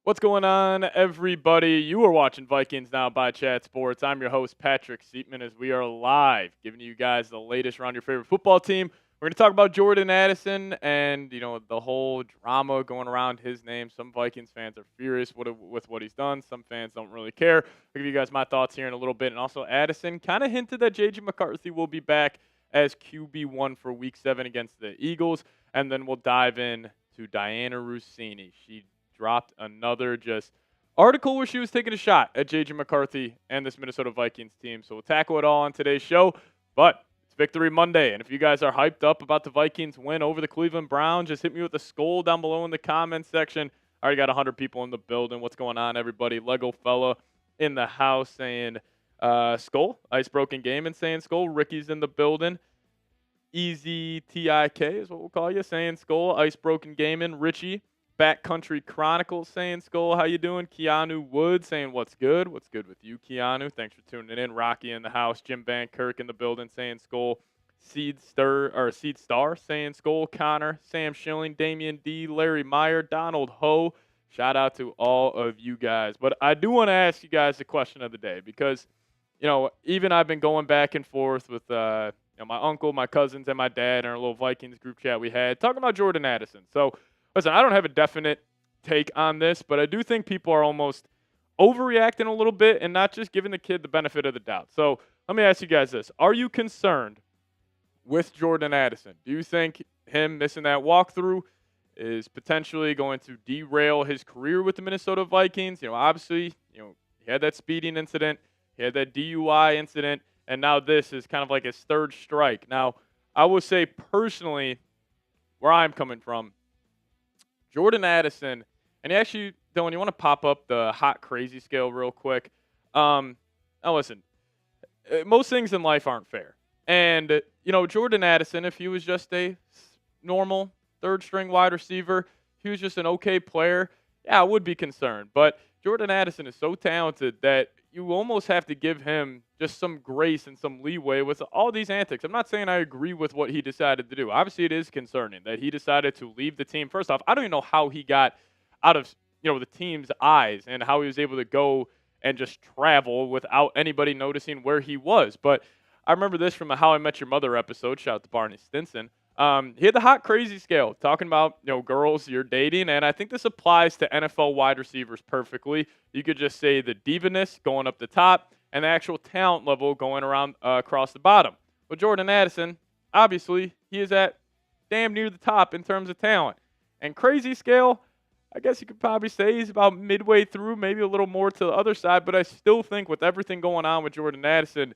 What's going on, everybody? You are watching Vikings Now by Chat Sports. I'm your host, Patrick Siepman, as we are live giving you guys the latest around your favorite football team. We're going to talk about Jordan Addison and, the whole drama going around his name. Some Vikings fans are furious with what he's done. Some fans don't really care. I'll give you guys my thoughts here in a little bit. And also, Addison kind of hinted that J.J. McCarthy will be back as QB1 for Week 7 against the Eagles. And then we'll dive in to Diana Russini. She dropped another just article where she was taking a shot at J.J. McCarthy and this Minnesota Vikings team. So we'll tackle it all on today's show. But it's Victory Monday, and if you guys are hyped up about the Vikings win over the Cleveland Browns, just hit me with a skull down below in the comments section. I already got 100 people in the building. What's going on, everybody? Lego fella in the house saying skull, ice broken game, and saying skull. Ricky's in the building. Easy TIK is what we'll call you, saying skull, ice broken gaming. Richie, Backcountry Chronicles saying skull, how you doing? Keanu Wood saying what's good with you, Keanu? Thanks for tuning in. Rocky in the house. Jim Van Kirk in the building saying skull. Seed Star saying skull. Connor, Sam Schilling, Damian D, Larry Meyer, Donald Ho. Shout out to all of you guys. But I do want to ask you guys the question of the day because, even I've been going back and forth with my uncle, my cousins, and my dad in our little Vikings group chat we had talking about Jordan Addison. So, listen, I don't have a definite take on this, but I do think people are almost overreacting a little bit and not just giving the kid the benefit of the doubt. So let me ask you guys this. Are you concerned with Jordan Addison? Do you think him missing that walkthrough is potentially going to derail his career with the Minnesota Vikings? Obviously, he had that speeding incident, he had that DUI incident, and now this is kind of like his third strike. Now, I will say personally, where I'm coming from, Jordan Addison, and actually, Dylan, you want to pop up the hot crazy scale real quick? Now listen, most things in life aren't fair. And, Jordan Addison, if he was just a normal third-string wide receiver, if he was just an okay player, yeah, I would be concerned. But Jordan Addison is so talented that you almost have to give him just some grace and some leeway with all these antics. I'm not saying I agree with what he decided to do. Obviously, it is concerning that he decided to leave the team. First off, I don't even know how he got out of the team's eyes and how he was able to go and just travel without anybody noticing where he was. But I remember this from a How I Met Your Mother episode. Shout out to Barney Stinson. He had the hot crazy scale talking about girls you're dating, and I think this applies to NFL wide receivers perfectly. You could just say the divaness going up the top and the actual talent level going around across the bottom. Well, Jordan Addison, obviously, he is at damn near the top in terms of talent. And crazy scale, I guess you could probably say he's about midway through, maybe a little more to the other side, but I still think with everything going on with Jordan Addison,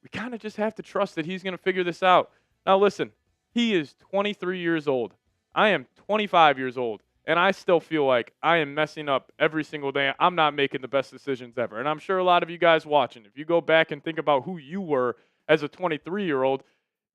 we kind of just have to trust that he's going to figure this out. Now, listen. He is 23 years old. I am 25 years old, and I still feel like I am messing up every single day. I'm not making the best decisions ever. And I'm sure a lot of you guys watching, if you go back and think about who you were as a 23-year-old,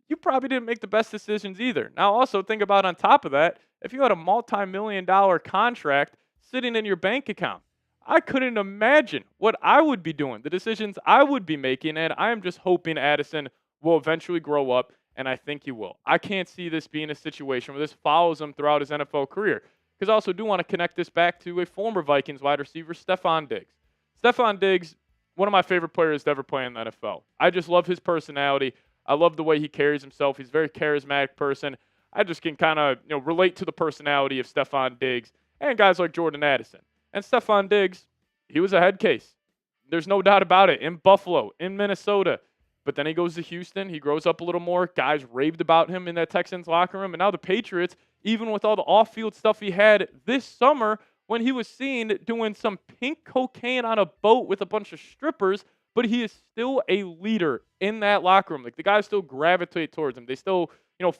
you probably didn't make the best decisions either. Now, also think about on top of that, if you had a multi-million-dollar contract sitting in your bank account, I couldn't imagine what I would be doing, the decisions I would be making, and I am just hoping Addison will eventually grow up. And I think he will. I can't see this being a situation where this follows him throughout his NFL career. Because I also do want to connect this back to a former Vikings wide receiver, Stefon Diggs. Stefon Diggs, one of my favorite players to ever play in the NFL. I just love his personality. I love the way he carries himself. He's a very charismatic person. I just can kind of relate to the personality of Stefon Diggs and guys like Jordan Addison. And Stefon Diggs, he was a head case. There's no doubt about it. In Buffalo, in Minnesota. But then he goes to Houston. He grows up a little more. Guys raved about him in that Texans locker room. And now the Patriots, even with all the off-field stuff he had this summer when he was seen doing some pink cocaine on a boat with a bunch of strippers, but he is still a leader in that locker room. Like, the guys still gravitate towards him. They still,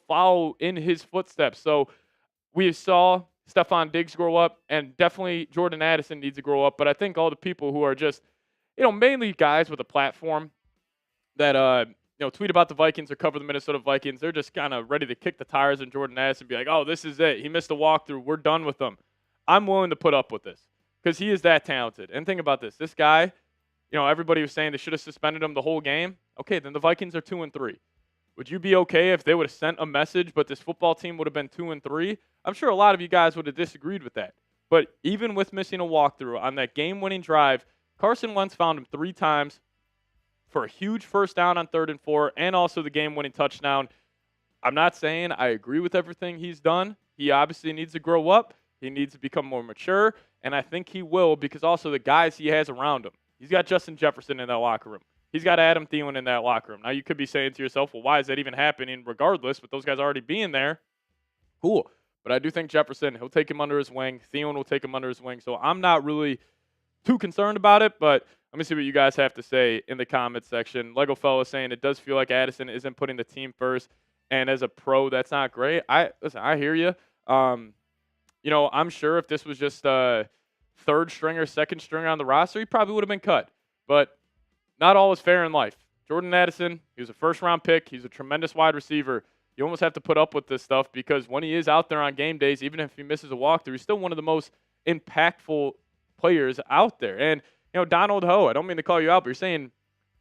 follow in his footsteps. So we saw Stefon Diggs grow up, and definitely Jordan Addison needs to grow up. But I think all the people who are just, mainly guys with a platform that tweet about the Vikings or cover the Minnesota Vikings, they're just kind of ready to kick the tires on Jordan Addison and be like, oh, this is it. He missed a walkthrough. We're done with him. I'm willing to put up with this because he is that talented. And think about this. This guy, everybody was saying they should have suspended him the whole game. Okay, then the Vikings are 2-3. Would you be okay if they would have sent a message, but this football team would have been 2-3? I'm sure a lot of you guys would have disagreed with that. But even with missing a walkthrough on that game-winning drive, Carson Wentz found him 3 times for a huge first down on 3rd and 4 and also the game-winning touchdown. I'm not saying I agree with everything he's done. He obviously needs to grow up. He needs to become more mature, and I think he will because also the guys he has around him. He's got Justin Jefferson in that locker room. He's got Adam Thielen in that locker room. Now, you could be saying to yourself, well, why is that even happening regardless with those guys already being there? Cool. But I do think Jefferson, he'll take him under his wing. Thielen will take him under his wing. So I'm not really too concerned about it, but let me see what you guys have to say in the comments section. Lego Fella saying it does feel like Addison isn't putting the team first, and as a pro, that's not great. Listen, I hear you. I'm sure if this was just a third stringer, second stringer on the roster, he probably would have been cut. But not all is fair in life. Jordan Addison, he was a first-round pick. He's a tremendous wide receiver. You almost have to put up with this stuff because when he is out there on game days, even if he misses a walkthrough, he's still one of the most impactful players out there. And, Donald Ho, I don't mean to call you out, but you're saying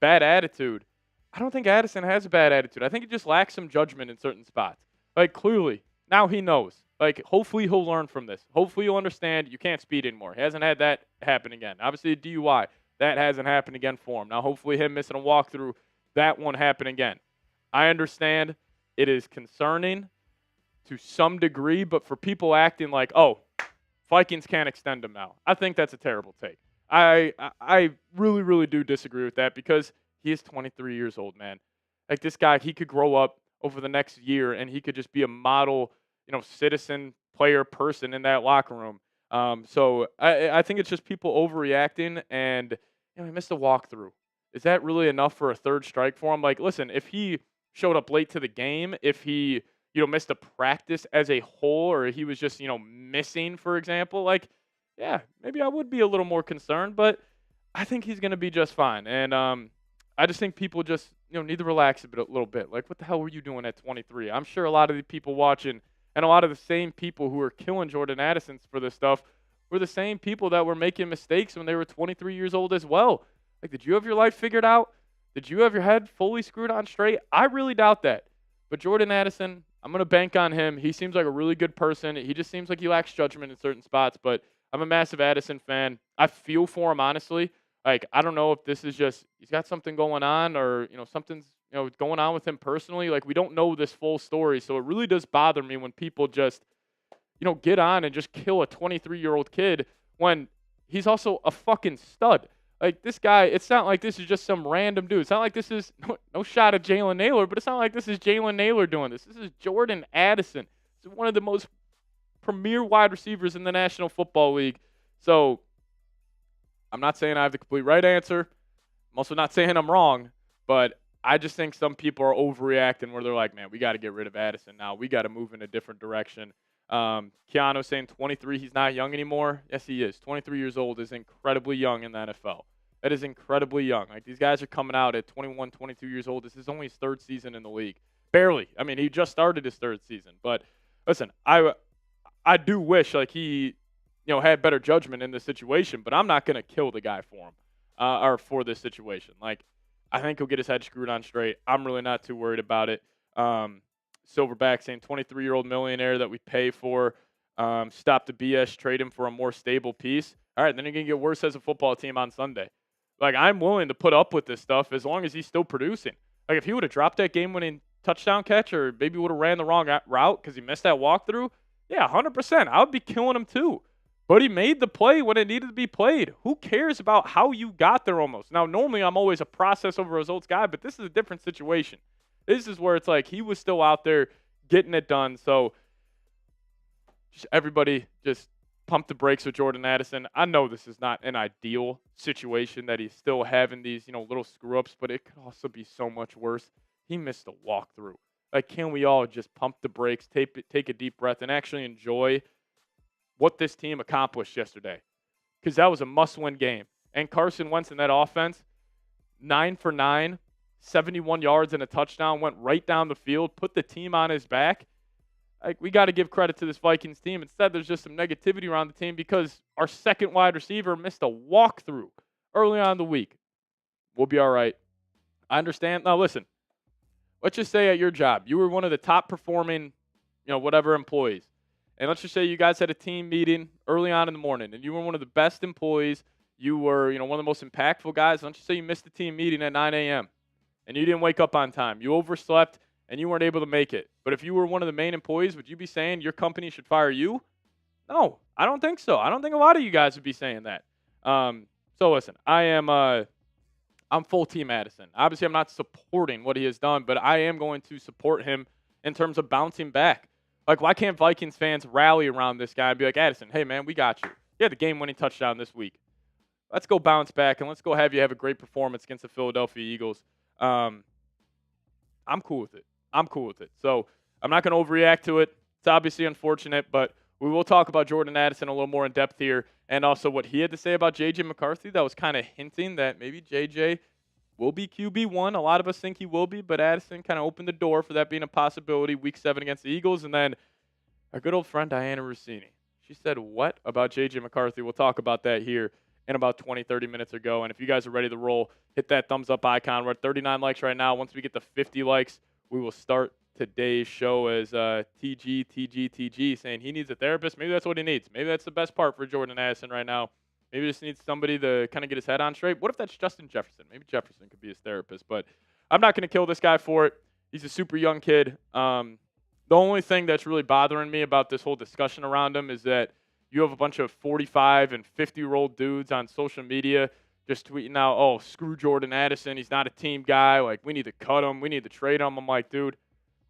bad attitude. I don't think Addison has a bad attitude. I think he just lacks some judgment in certain spots. Like, clearly, now he knows. Like, hopefully he'll learn from this. Hopefully he'll understand you can't speed anymore. He hasn't had that happen again. Obviously, a DUI, that hasn't happened again for him. Now, hopefully him missing a walkthrough, that won't happen again. I understand it is concerning to some degree, but for people acting like, oh, Vikings can't extend him now, I think that's a terrible take. I really, really do disagree with that because he is 23 years old, man. Like, this guy, he could grow up over the next year, and he could just be a model, citizen, player, person in that locker room. So I think it's just people overreacting, and he missed a walkthrough. Is that really enough for a third strike for him? Like, listen, if he showed up late to the game, if he, missed a practice as a whole, or he was just, missing, for example, like, yeah, maybe I would be a little more concerned, but I think he's going to be just fine. And I just think people just, need to relax a little bit. Like, what the hell were you doing at 23? I'm sure a lot of the people watching and a lot of the same people who are killing Jordan Addison for this stuff were the same people that were making mistakes when they were 23 years old as well. Like, did you have your life figured out? Did you have your head fully screwed on straight? I really doubt that. But Jordan Addison, I'm going to bank on him. He seems like a really good person. He just seems like he lacks judgment in certain spots. But I'm a massive Addison fan. I feel for him, honestly. Like, I don't know if this is just he's got something going on or, something's, going on with him personally. Like, we don't know this full story. So it really does bother me when people just, get on and just kill a 23-year-old kid when he's also a fucking stud. Like, this guy, it's not like this is just some random dude. It's not like this is no shot at Jalen Naylor, but it's not like this is Jalen Naylor doing this. This is Jordan Addison. This is one of the most premier wide receivers in the National Football League. So I'm not saying I have the complete right answer. I'm also not saying I'm wrong, but I just think some people are overreacting where they're like, man, we got to get rid of Addison now. We got to move in a different direction. Keanu saying 23, he's not young anymore. Yes, he is. 23 years old is incredibly young in the NFL. That is incredibly young. Like, these guys are coming out at 21, 22 years old. This is only his third season in the league. Barely. I mean, he just started his third season. But listen, I do wish like he, had better judgment in this situation, but I'm not going to kill the guy for him or for this situation. Like, I think he'll get his head screwed on straight. I'm really not too worried about it. Silverback saying 23-year-old millionaire that we pay for. Stop the BS, trade him for a more stable piece. All right, then you're going to get worse as a football team on Sunday. Like, I'm willing to put up with this stuff as long as he's still producing. Like, if he would have dropped that game-winning touchdown catch or maybe would have ran the wrong route because he missed that walkthrough, yeah, 100%. I would be killing him too. But he made the play when it needed to be played. Who cares about how you got there almost? Now, normally I'm always a process over results guy, but this is a different situation. This is where it's like he was still out there getting it done. So just everybody just pump the brakes with Jordan Addison. I know this is not an ideal situation that he's still having these, little screw-ups, but it could also be so much worse. He missed a walkthrough. Like, can we all just pump the brakes, take a deep breath, and actually enjoy what this team accomplished yesterday? Because that was a must-win game. And Carson Wentz in that offense, 9 for 9, 71 yards and a touchdown, went right down the field, put the team on his back. Like, we got to give credit to this Vikings team. Instead, there's just some negativity around the team because our second wide receiver missed a walkthrough early on in the week. We'll be all right. I understand. Now, listen, let's just say at your job, you were one of the top performing, whatever employees, and let's just say you guys had a team meeting early on in the morning, and you were one of the best employees. You were, one of the most impactful guys. Let's just say you missed the team meeting at 9 a.m. and you didn't wake up on time. You overslept and you weren't able to make it. But if you were one of the main employees, would you be saying your company should fire you? No, I don't think so. I don't think a lot of you guys would be saying that. So listen, I'm full team Addison. Obviously, I'm not supporting what he has done, but I am going to support him in terms of bouncing back. Like, why can't Vikings fans rally around this guy and be like, Addison, hey, man, we got you. You had the game-winning touchdown this week. Let's go bounce back, and let's go have you have a great performance against the Philadelphia Eagles. I'm cool with it. So I'm not going to overreact to it. It's obviously unfortunate, but we will talk about Jordan Addison a little more in depth here, and also what he had to say about J.J. McCarthy. That was kind of hinting that maybe J.J. will be QB1. A lot of us think he will be, but Addison kind of opened the door for that being a possibility Week 7 against the Eagles. And then our good old friend Diana Russini. She said what about J.J. McCarthy? We'll talk about that here in about 20, 30 minutes ago. And if you guys are ready to roll, hit that thumbs up icon. We're at 39 likes right now. Once we get to 50 likes, we will start today's show as TG saying he needs a therapist. Maybe that's what he needs. Maybe that's the best part for Jordan Addison right now. Maybe just needs somebody to kind of get his head on straight. What if that's Justin Jefferson? Maybe Jefferson could be his therapist. But I'm not going to kill this guy for it. He's a super young kid. The only thing that's really bothering me about this whole discussion around him is that you have a bunch of 45 and 50-year-old dudes on social media just tweeting out, oh, screw Jordan Addison. He's not a team guy. Like, we need to cut him. We need to trade him. I'm like, dude,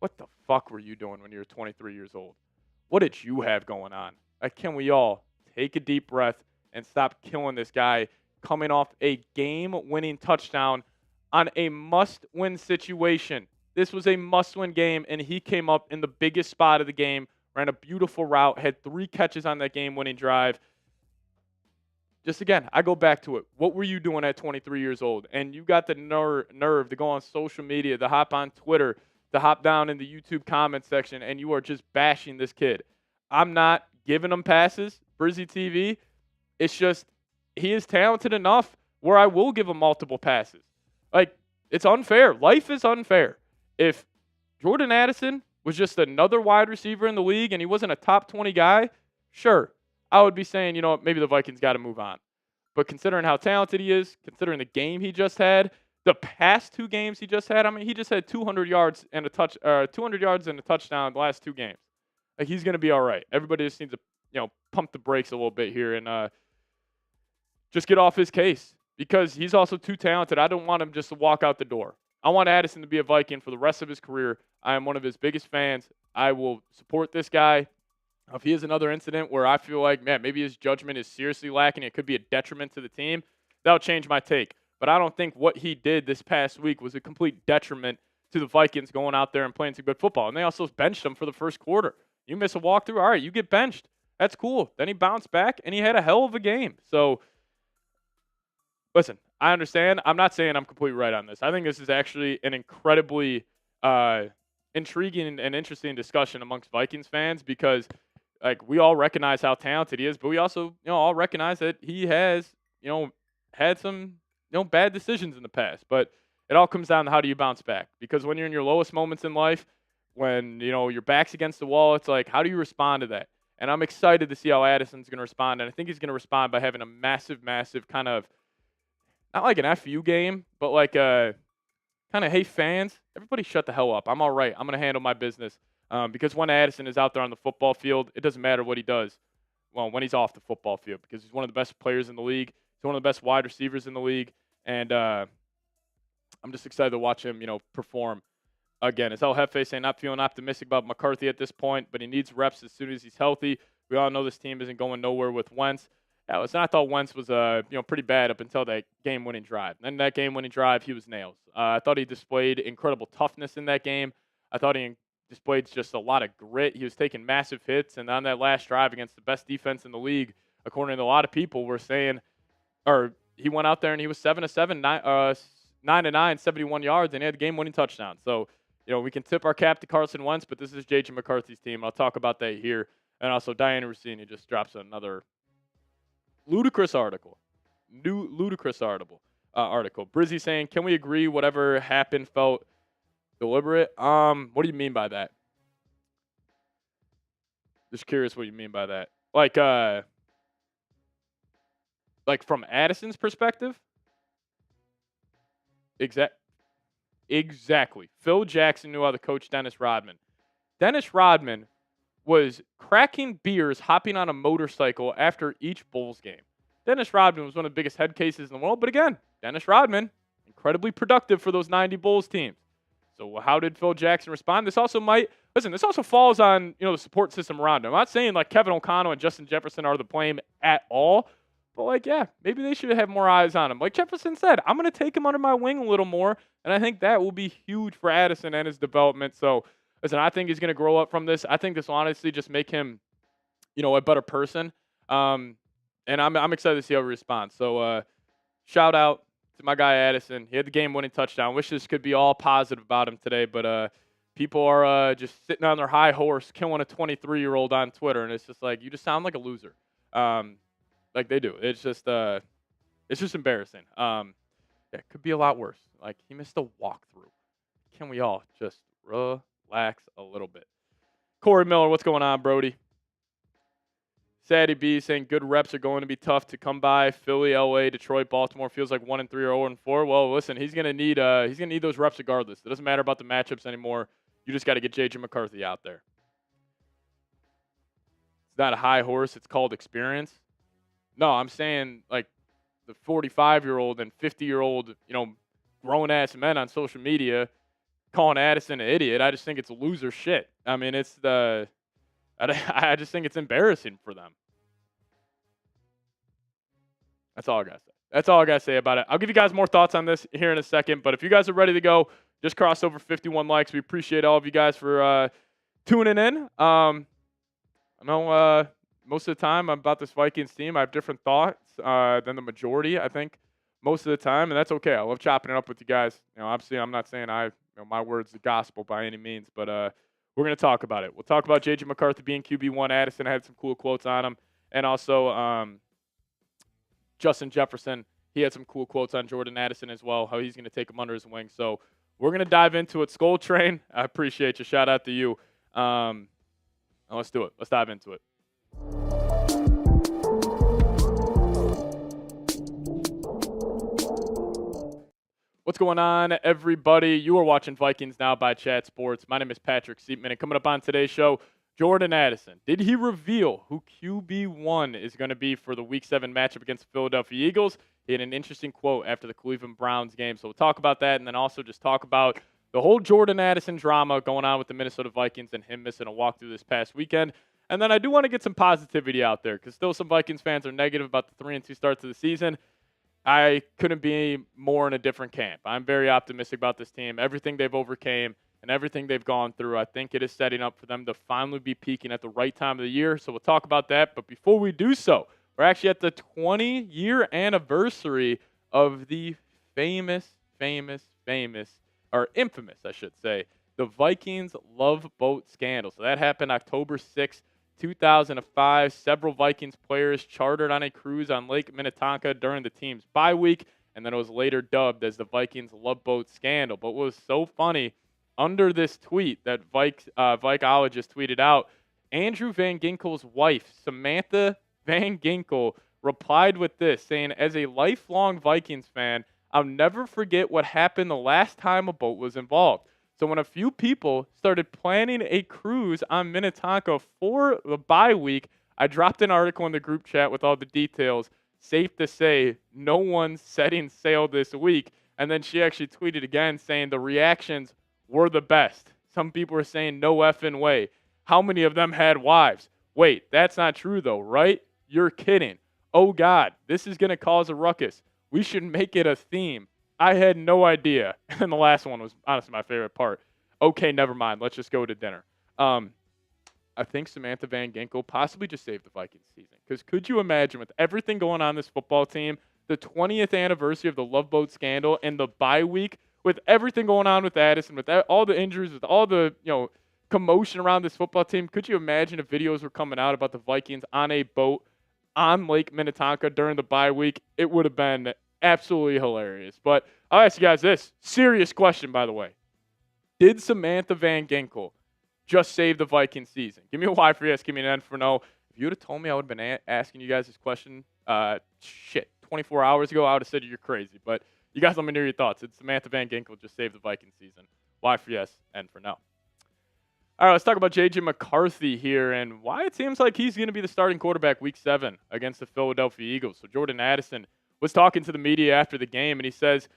what the fuck were you doing when you were 23 years old? What did you have going on? Like, can we all take a deep breath and stop killing this guy coming off a game-winning touchdown on a must-win situation? This was a must-win game, and he came up in the biggest spot of the game, ran a beautiful route, had 3 catches on that game-winning drive. Just again, I go back to it. What were you doing at 23 years old? And you got the nerve to go on social media, to hop on Twitter, to hop down in the YouTube comment section, and you are just bashing this kid. I'm not giving him passes, Brizzy TV. It's just he is talented enough where I will give him multiple passes. Like, it's unfair. Life is unfair. If Jordan Addison was just another wide receiver in the league and he wasn't a top 20 guy, sure, I would be saying, maybe the Vikings got to move on. But considering how talented he is, considering the game he just had, the past 2 games he just had, I mean, he just had 200 yards and a touchdown the last 2 games. Like, he's going to be all right. Everybody just needs to, pump the brakes a little bit here and just get off his case because he's also too talented. I don't want him just to walk out the door. I want Addison to be a Viking for the rest of his career. I am one of his biggest fans. I will support this guy. If he has another incident where I feel like, man, maybe his judgment is seriously lacking, it could be a detriment to the team, that'll change my take. But I don't think what he did this past week was a complete detriment to the Vikings going out there and playing some good football. And they also benched him for the first quarter. You miss a walkthrough, all right, you get benched. That's cool. Then he bounced back, and he had a hell of a game. So, listen, I understand. I'm not saying I'm completely right on this. I think this is actually an incredibly intriguing and interesting discussion amongst Vikings fans because, like, we all recognize how talented he is, but we also, all recognize that he has, had some, bad decisions in the past. But it all comes down to how do you bounce back? Because when you're in your lowest moments in life, when, your back's against the wall, it's like, how do you respond to that? And I'm excited to see how Addison's going to respond. And I think he's going to respond by having a massive kind of, not like an FU game, but like a kind of, hey, fans, everybody shut the hell up. I'm all right. I'm going to handle my business. Because when Addison is out there on the football field, it doesn't matter what he does. Well, when he's off the football field, because he's one of the best players in the league. He's one of the best wide receivers in the league. And I'm just excited to watch him, perform. Again, as El Jefe saying, not feeling optimistic about McCarthy at this point, but he needs reps as soon as he's healthy. We all know this team isn't going nowhere with Wentz. Yeah, listen, I thought Wentz was pretty bad up until that game-winning drive. Then that game-winning drive, he was nails. I thought he displayed incredible toughness in that game. I thought he displayed just a lot of grit. He was taking massive hits, and on that last drive against the best defense in the league, according to a lot of people, were saying, or he went out there and he was 7-7, 9-9, 71 yards, and he had a game-winning touchdown. So, we can tip our cap to Carson Wentz, but this is J.J. McCarthy's team. I'll talk about that here. And also, Diana Russini just drops another ludicrous article. Article. Brizzy saying, can we agree whatever happened felt deliberate? What do you mean by that? Just curious what you mean by that. Like from Addison's perspective? Exactly. Phil Jackson knew how to coach Dennis Rodman. Dennis Rodman was cracking beers, hopping on a motorcycle after each Bulls game. Dennis Rodman was one of the biggest head cases in the world, but again, Dennis Rodman, incredibly productive for those 90 Bulls teams. So how did Phil Jackson respond? This also falls on, the support system around him. I'm not saying like Kevin O'Connell and Justin Jefferson are the blame at all, but maybe they should have more eyes on him. Like Jefferson said, I'm going to take him under my wing a little more, and I think that will be huge for Addison and his development. So, listen, I think he's going to grow up from this. I think this will honestly just make him, a better person. And I'm excited to see how he responds. So, shout out to my guy Addison. He had the game-winning touchdown. Wish this could be all positive about him today, but people are just sitting on their high horse, killing a 23-year-old on Twitter, and it's just like, you just sound like a loser. Like they do. It's just embarrassing. It could be a lot worse. Like he missed a walkthrough. Can we all just relax a little bit? Corey Miller, what's going on, Brody? Sadie B saying good reps are going to be tough to come by. Philly, LA, Detroit, Baltimore feels like 1-3 or 0-4. Well, listen, he's gonna need those reps regardless. It doesn't matter about the matchups anymore. You just got to get JJ McCarthy out there. It's not a high horse. It's called experience. No, I'm saying like the 45-year-old and 50-year-old, grown-ass men on social media calling Addison an idiot. I just think it's loser shit. I mean, I just think it's embarrassing for them. That's all I got to say about it. I'll give you guys more thoughts on this here in a second, but if you guys are ready to go, just cross over 51 likes. We appreciate all of you guys for tuning in. I know most of the time about this Vikings team, I have different thoughts than the majority, I think, most of the time, and that's okay. I love chopping it up with you guys. Obviously, I'm not saying my word's the gospel by any means, but we're going to talk about it. We'll talk about J.J. McCarthy being QB1. Addison had some cool quotes on him, and also Justin Jefferson, he had some cool quotes on Jordan Addison as well, how he's going to take him under his wing. So we're going to dive into it. Skull Train, I appreciate you. Shout out to you. Let's do it. Let's dive into it. What's going on, everybody? You are watching Vikings Now by Chat Sports. My name is Patrick Siepman, and coming up on today's show, Jordan Addison. Did he reveal who QB1 is going to be for the Week 7 matchup against the Philadelphia Eagles? He had an interesting quote after the Cleveland Browns game, so we'll talk about that, and then also just talk about the whole Jordan Addison drama going on with the Minnesota Vikings and him missing a walkthrough this past weekend. And then I do want to get some positivity out there because still some Vikings fans are negative about the 3-2 start to the season. I couldn't be more in a different camp. I'm very optimistic about this team. Everything they've overcame and everything they've gone through, I think it is setting up for them to finally be peaking at the right time of the year. So we'll talk about that. But before we do so, we're actually at the 20-year anniversary of the infamous, I should say, the Vikings Love Boat scandal. So that happened October 6th. 2005, several Vikings players chartered on a cruise on Lake Minnetonka during the team's bye week, and then it was later dubbed as the Vikings Love Boat scandal. But what was so funny, under this tweet that Vikeologist tweeted out, Andrew Van Ginkel's wife, Samantha Van Ginkel, replied with this, saying, as a lifelong Vikings fan, I'll never forget what happened the last time a boat was involved. So when a few people started planning a cruise on Minnetonka for the bye week, I dropped an article in the group chat with all the details. Safe to say, no one's setting sail this week. And then she actually tweeted again saying the reactions were the best. Some people were saying no effing way. How many of them had wives? Wait, that's not true though, right? You're kidding. Oh God, this is going to cause a ruckus. We should make it a theme. I had no idea. And the last one was honestly my favorite part. Okay, never mind. Let's just go to dinner. I think Samantha Van Ginkel possibly just saved the Vikings season. Because could you imagine with everything going on this football team, the 20th anniversary of the Love Boat scandal and the bye week, with everything going on with Addison, with all the injuries, with all the commotion around this football team, could you imagine if videos were coming out about the Vikings on a boat on Lake Minnetonka during the bye week? It would have been absolutely hilarious. But I'll ask you guys this serious question, by the way. Did Samantha Van Ginkel just saved the Vikings season? Give me a Y for yes, give me an N for no. If you would have told me I would have been asking you guys this question, 24 hours ago, I would have said you're crazy. But you guys let me know your thoughts. It's Samantha Van Ginkel just saved the Vikings season. Y for yes, N for no. All right, let's talk about J.J. McCarthy here and why it seems like he's going to be the starting quarterback Week 7 against the Philadelphia Eagles. So Jordan Addison was talking to the media after the game, and he says,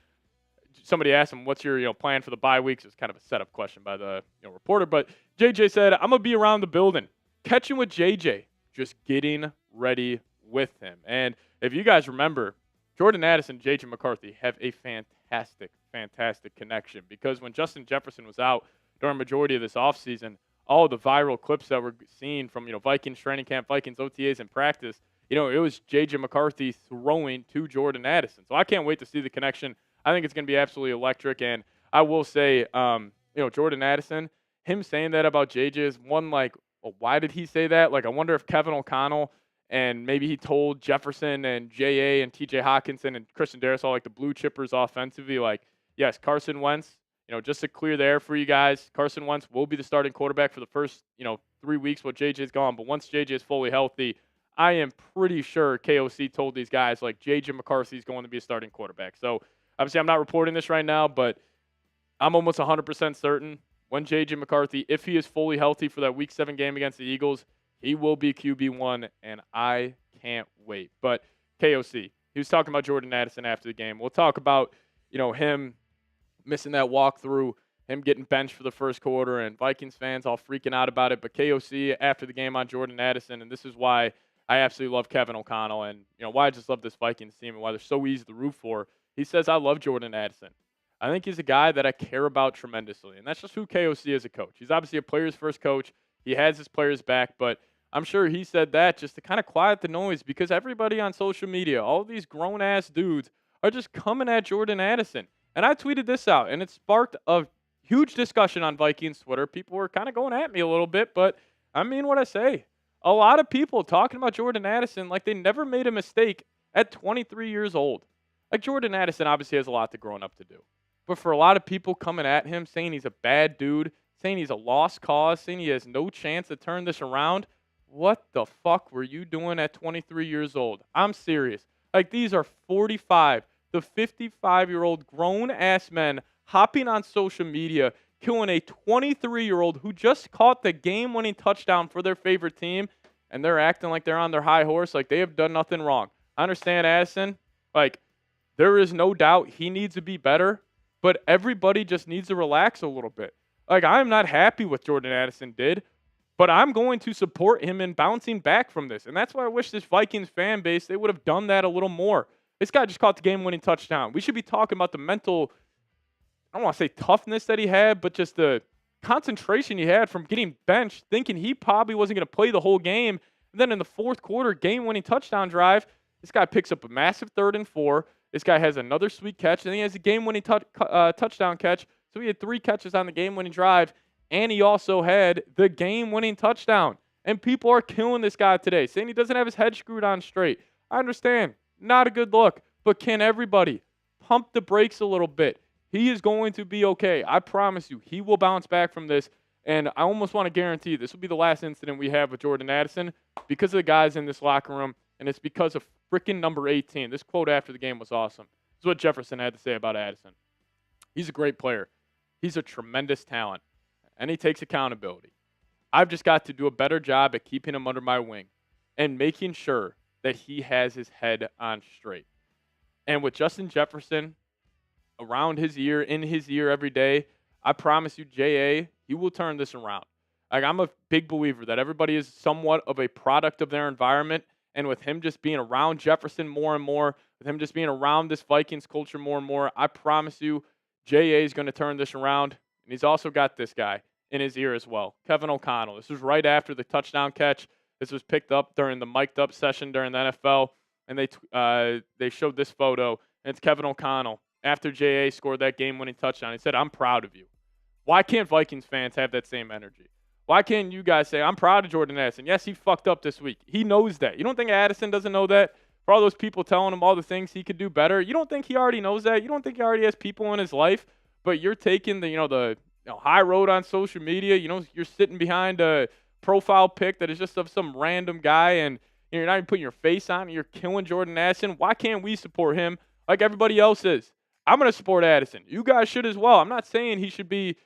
somebody asked him, what's your plan for the bye weeks? It was kind of a setup question by the reporter, but J.J. said, I'm going to be around the building, catching with J.J., just getting ready with him. And if you guys remember, Jordan Addison and J.J. McCarthy have a fantastic connection because when Justin Jefferson was out during a majority of this offseason, all of the viral clips that we're seeing from, Vikings training camp, Vikings OTAs in practice, it was J.J. McCarthy throwing to Jordan Addison. So I can't wait to see the connection. I think it's going to be absolutely electric. And I will say, Jordan Addison, him saying that about J.J. is one, well, why did he say that? I wonder if Kevin O'Connell and maybe he told Jefferson and J.A. and T.J. Hawkinson and Christian Darrisaw, the blue chippers offensively, yes, Carson Wentz, just to clear the air for you guys, Carson Wentz will be the starting quarterback for the first, 3 weeks while J.J.'s gone. But once J.J. is fully healthy, I am pretty sure KOC told these guys, J.J. McCarthy is going to be a starting quarterback. So, obviously, I'm not reporting this right now, but I'm almost 100% certain when J.J. McCarthy, if he is fully healthy for that Week 7 game against the Eagles, he will be QB1, and I can't wait. But KOC, he was talking about Jordan Addison after the game. We'll talk about, him missing that walkthrough, him getting benched for the first quarter, and Vikings fans all freaking out about it. But KOC after the game on Jordan Addison, and this is why I absolutely love Kevin O'Connell and, why I just love this Vikings team and why they're so easy to root for. He says, I love Jordan Addison. I think he's a guy that I care about tremendously, and that's just who KOC is as a coach. He's obviously a player's first coach. He has his players back, but I'm sure he said that just to kind of quiet the noise because everybody on social media, all these grown-ass dudes, are just coming at Jordan Addison. And I tweeted this out, and it sparked a huge discussion on Vikings Twitter. People were kind of going at me a little bit, but I mean what I say. A lot of people talking about Jordan Addison like they never made a mistake at 23 years old. Jordan Addison obviously has a lot to growing up to do. But for a lot of people coming at him, saying he's a bad dude, saying he's a lost cause, saying he has no chance to turn this around, what the fuck were you doing at 23 years old? I'm serious. These are 45 to 55-year-old grown-ass men hopping on social media, killing a 23-year-old who just caught the game-winning touchdown for their favorite team, and they're acting like they're on their high horse, like they have done nothing wrong. I understand Addison. There is no doubt he needs to be better, but everybody just needs to relax a little bit. I'm not happy with Jordan Addison did, but I'm going to support him in bouncing back from this. And that's why I wish this Vikings fan base, they would have done that a little more. This guy just caught the game-winning touchdown. We should be talking about the mental, I don't want to say toughness that he had, but just the concentration he had from getting benched, thinking he probably wasn't going to play the whole game. And then in the fourth quarter, game-winning touchdown drive, this guy picks up a massive 3rd and 4. This guy has another sweet catch, and he has a game-winning touchdown catch. So he had 3 catches on the game-winning drive, and he also had the game-winning touchdown. And people are killing this guy today, saying he doesn't have his head screwed on straight. I understand. Not a good look. But can everybody pump the brakes a little bit? He is going to be okay. I promise you, he will bounce back from this. And I almost want to guarantee this will be the last incident we have with Jordan Addison because of the guys in this locker room, and it's because of freaking number 18. This quote after the game was awesome. This is what Jefferson had to say about Addison. He's a great player. He's a tremendous talent, and he takes accountability. I've just got to do a better job at keeping him under my wing and making sure that he has his head on straight. And with Justin Jefferson around his ear, in his ear every day, I promise you, J.A., he will turn this around. I'm a big believer that everybody is somewhat of a product of their environment. And with him just being around Jefferson more and more, with him just being around this Vikings culture more and more, I promise you, J.A. is going to turn this around. And he's also got this guy in his ear as well, Kevin O'Connell. This was right after the touchdown catch. This was picked up during the mic'd up session during the NFL. And they showed this photo, and it's Kevin O'Connell after J.A. scored that game-winning touchdown. He said, I'm proud of you. Why can't Vikings fans have that same energy? Why can't you guys say, I'm proud of Jordan Addison? Yes, he fucked up this week. He knows that. You don't think Addison doesn't know that? For all those people telling him all the things he could do better, you don't think he already knows that? You don't think he already has people in his life? But you're taking the high road on social media. You're sitting behind a profile pic that is just of some random guy, and you're not even putting your face on it. You're killing Jordan Addison. Why can't we support him like everybody else is? I'm going to support Addison. You guys should as well. I'm not saying he should be,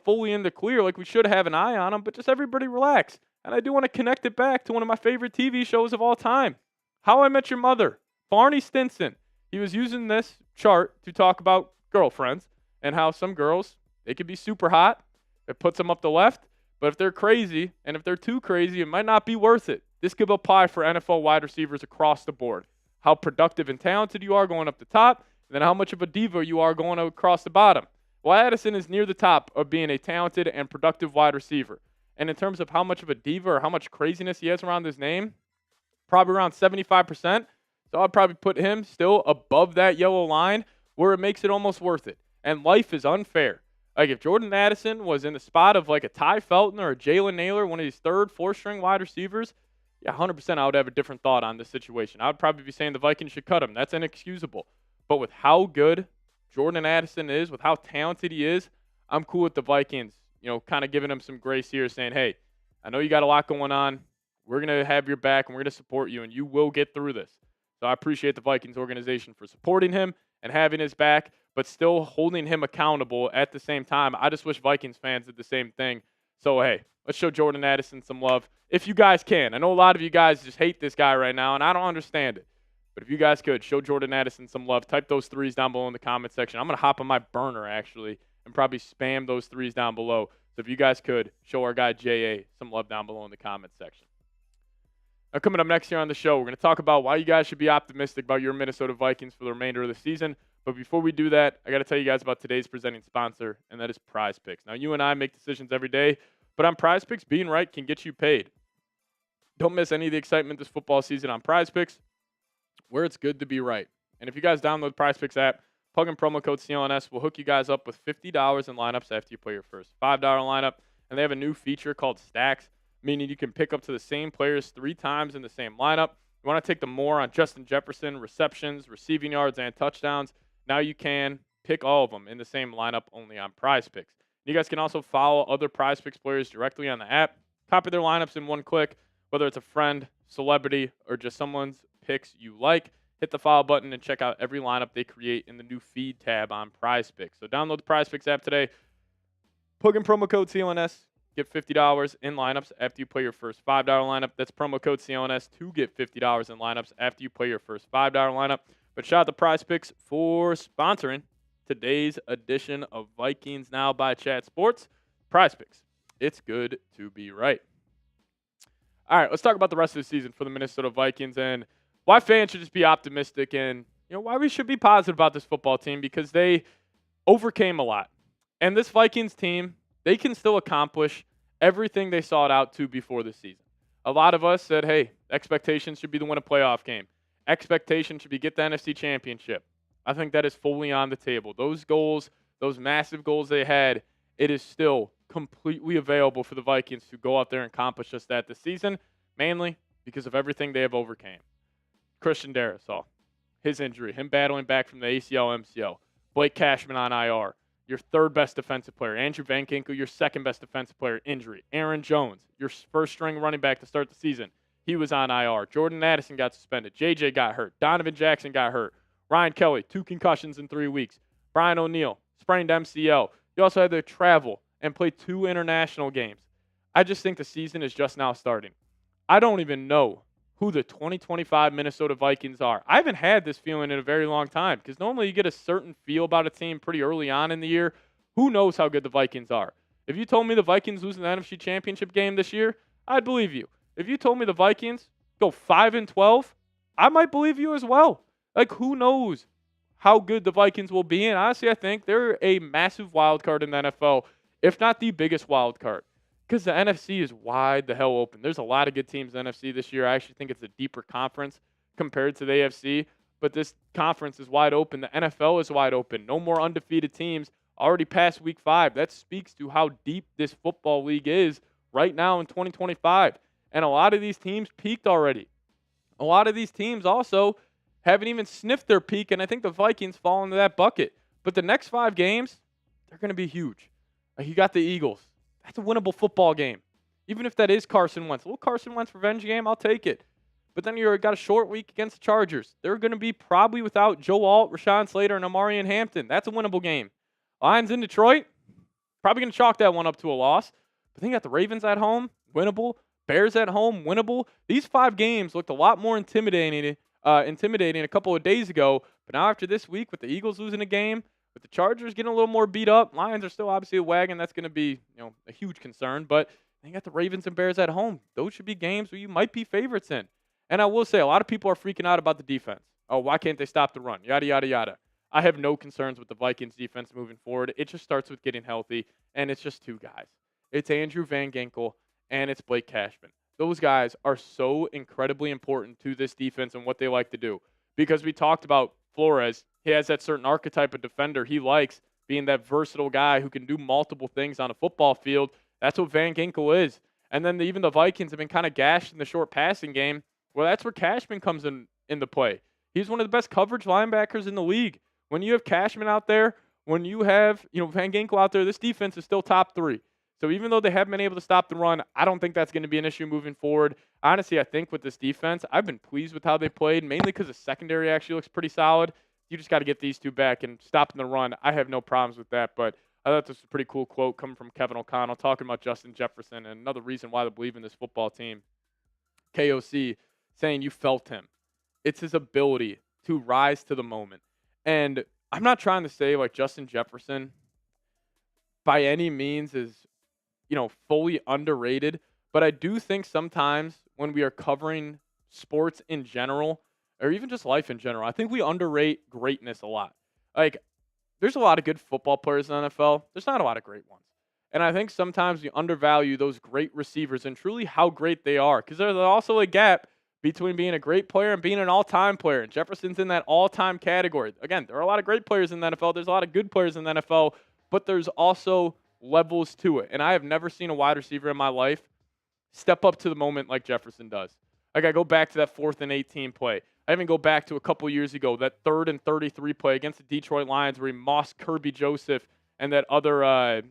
fully in the clear, like we should have an eye on him, but just everybody relax. And I do want to connect it back to one of my favorite TV shows of all time, How I Met Your Mother. Barney Stinson. He was using this chart to talk about girlfriends and how some girls, they could be super hot. It puts them up the left. But if they're crazy, and if they're too crazy, it might not be worth it. This could apply for NFL wide receivers across the board. How productive and talented you are going up the top, and then how much of a diva you are going across the bottom. Well, Addison is near the top of being a talented and productive wide receiver. And in terms of how much of a diva or how much craziness he has around his name, probably around 75%. So I'd probably put him still above that yellow line where it makes it almost worth it. And life is unfair. Like if Jordan Addison was in the spot of like a Ty Felton or a Jalen Naylor, one of these third, fourth-string wide receivers, yeah, 100% I would have a different thought on this situation. I would probably be saying the Vikings should cut him. That's inexcusable. But with how good Jordan Addison is, with how talented he is, I'm cool with the Vikings, kind of giving him some grace here, saying, hey, I know you got a lot going on. We're going to have your back, and we're going to support you, and you will get through this. So I appreciate the Vikings organization for supporting him and having his back, but still holding him accountable at the same time. I just wish Vikings fans did the same thing. So, hey, let's show Jordan Addison some love if you guys can. I know a lot of you guys just hate this guy right now, and I don't understand it. But if you guys could, show Jordan Addison some love. Type those threes down below in the comment section. I'm going to hop on my burner, actually, and probably spam those threes down below. So if you guys could, show our guy J.A. some love down below in the comment section. Now, coming up next here on the show, we're going to talk about why you guys should be optimistic about your Minnesota Vikings for the remainder of the season. But before we do that, I got to tell you guys about today's presenting sponsor, and that is PrizePicks. Now, you and I make decisions every day, but on PrizePicks, being right can get you paid. Don't miss any of the excitement this football season on PrizePicks, where it's good to be right. And if you guys download the PrizePicks app, plug in promo code CLNS, we'll hook you guys up with $50 in lineups after you play your first $5 lineup. And they have a new feature called Stacks, meaning you can pick up to the same players 3 times in the same lineup. You want to take the more on Justin Jefferson, receptions, receiving yards, and touchdowns. Now you can pick all of them in the same lineup only on PrizePicks. You guys can also follow other PrizePicks players directly on the app, copy their lineups in one click, whether it's a friend, celebrity, or just someone's picks you like. Hit the follow button and check out every lineup they create in the new feed tab on PrizePicks. So download the PrizePicks app today. Plug in promo code CLNS. Get $50 in lineups after you play your first $5 lineup. That's promo code CLNS to get $50 in lineups after you play your first $5 lineup. But shout out to PrizePicks for sponsoring today's edition of Vikings Now by Chat Sports. PrizePicks, it's good to be right. All right, let's talk about the rest of the season for the Minnesota Vikings and why fans should just be optimistic and why we should be positive about this football team, because they overcame a lot. And this Vikings team, they can still accomplish everything they sought out to before the season. A lot of us said, hey, expectations should be to win a playoff game. Expectation should be get the NFC Championship. I think that is fully on the table. Those goals, those massive goals they had, it is still completely available for the Vikings to go out there and accomplish just that this season, mainly because of everything they have overcame. Christian Darrisaw, his injury, him battling back from the ACL, MCL. Blake Cashman on IR. Your third best defensive player. Andrew Van Ginkel, your second best defensive player, injury. Aaron Jones, your first string running back to start the season. He was on IR. Jordan Addison got suspended. JJ got hurt. Donovan Jackson got hurt. Ryan Kelly, 2 concussions in 3 weeks. Brian O'Neill, sprained MCL. You also had to travel and play 2 international games. I just think the season is just now starting. I don't even know who the 2025 Minnesota Vikings are. I haven't had this feeling in a very long time, because normally you get a certain feel about a team pretty early on in the year. Who knows how good the Vikings are? If you told me the Vikings lose the NFC Championship game this year, I'd believe you. If you told me the Vikings go 5-12, I might believe you as well. Like, who knows how good the Vikings will be? And honestly, I think they're a massive wild card in the NFL, if not the biggest wild card. Because the NFC is wide the hell open. There's a lot of good teams in the NFC this year. I actually think it's a deeper conference compared to the AFC. But this conference is wide open. The NFL is wide open. No more undefeated teams already past Week 5. That speaks to how deep this football league is right now in 2025. And a lot of these teams peaked already. A lot of these teams also haven't even sniffed their peak, and I think the Vikings fall into that bucket. But the next 5 games, they're going to be huge. You got the Eagles. That's a winnable football game. Even if that is Carson Wentz. A little Carson Wentz revenge game, I'll take it. But then you got a short week against the Chargers. They're going to be probably without Joe Alt, Rashawn Slater, and Amari and Hampton. That's a winnable game. Lions in Detroit, probably going to chalk that one up to a loss. But then you got the Ravens at home, winnable. Bears at home, winnable. These 5 games looked a lot more intimidating a couple of days ago. But now after this week, with the Eagles losing a game, with the Chargers getting a little more beat up, Lions are still obviously a wagon. That's going to be a huge concern. But then you got the Ravens and Bears at home. Those should be games where you might be favorites in. And I will say, a lot of people are freaking out about the defense. Oh, why can't they stop the run? Yada, yada, yada. I have no concerns with the Vikings defense moving forward. It just starts with getting healthy, and it's just 2 guys. It's Andrew Van Ginkel, and it's Blake Cashman. Those guys are so incredibly important to this defense and what they like to do. Because we talked about Flores. He has that certain archetype of defender he likes, being that versatile guy who can do multiple things on a football field. That's what Van Ginkel is. And then even the Vikings have been kind of gashed in the short passing game. Well, that's where Cashman comes into play. He's one of the best coverage linebackers in the league. When you have Cashman out there, when you have Van Ginkel out there, this defense is still top 3. So even though they haven't been able to stop the run, I don't think that's going to be an issue moving forward. Honestly, I think with this defense, I've been pleased with how they played, mainly because the secondary actually looks pretty solid. You just got to get these 2 back and stopping the run. I have no problems with that, but I thought this was a pretty cool quote coming from Kevin O'Connell talking about Justin Jefferson and another reason why they believe in this football team. KOC saying you felt him. It's his ability to rise to the moment. And I'm not trying to say like Justin Jefferson by any means is fully underrated. But I do think sometimes when we are covering sports in general, or even just life in general, I think we underrate greatness a lot. Like, there's a lot of good football players in the NFL. There's not a lot of great ones. And I think sometimes we undervalue those great receivers and truly how great they are. Because there's also a gap between being a great player and being an all-time player. And Jefferson's in that all-time category. Again, there are a lot of great players in the NFL. There's a lot of good players in the NFL. But there's also levels to it. And I have never seen a wide receiver in my life step up to the moment like Jefferson does. Like, I go back to that 4th and 18 play. I even go back to a couple years ago, that 3rd and 33 play against the Detroit Lions where he mossed Kirby Joseph and that other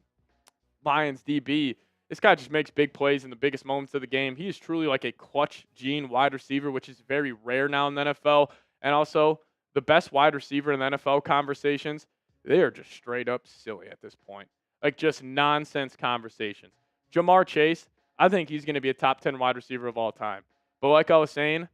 Lions DB. This guy just makes big plays in the biggest moments of the game. He is truly like a clutch gene wide receiver, which is very rare now in the NFL. And also, the best wide receiver in the NFL conversations, they are just straight up silly at this point. Like, just nonsense conversations. Jamar Chase, I think he's going to be a top 10 wide receiver of all time. But like I was saying,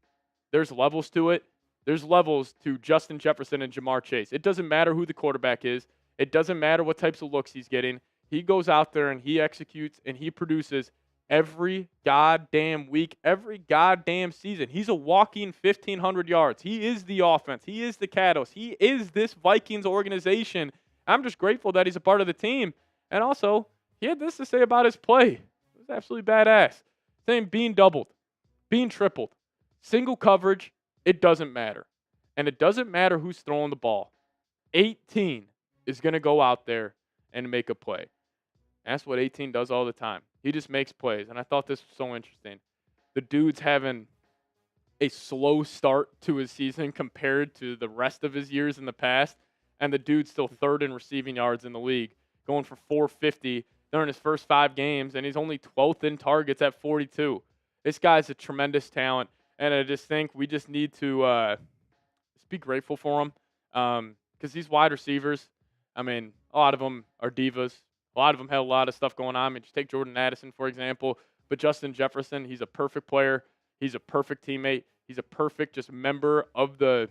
there's levels to it. There's levels to Justin Jefferson and Jamar Chase. It doesn't matter who the quarterback is. It doesn't matter what types of looks he's getting. He goes out there and he executes and he produces every goddamn week, every goddamn season. He's a walking 1,500 yards. He is the offense. He is the catalyst. He is this Vikings organization. I'm just grateful that he's a part of the team. And also, he had this to say about his play. It was absolutely badass. Saying being doubled, being tripled, single coverage, it doesn't matter. And it doesn't matter who's throwing the ball. 18 is going to go out there and make a play. And that's what 18 does all the time. He just makes plays. And I thought this was so interesting. The dude's having a slow start to his season compared to the rest of his years in the past. And the dude's still 3rd in receiving yards in the league, going for 450 during his first 5 games. And he's only 12th in targets at 42. This guy's a tremendous talent. And I just think we just need to just be grateful for him. Because these wide receivers, I mean, a lot of them are divas. A lot of them have a lot of stuff going on. I mean, just take Jordan Addison, for example. But Justin Jefferson, he's a perfect player. He's a perfect teammate. He's a perfect just member of the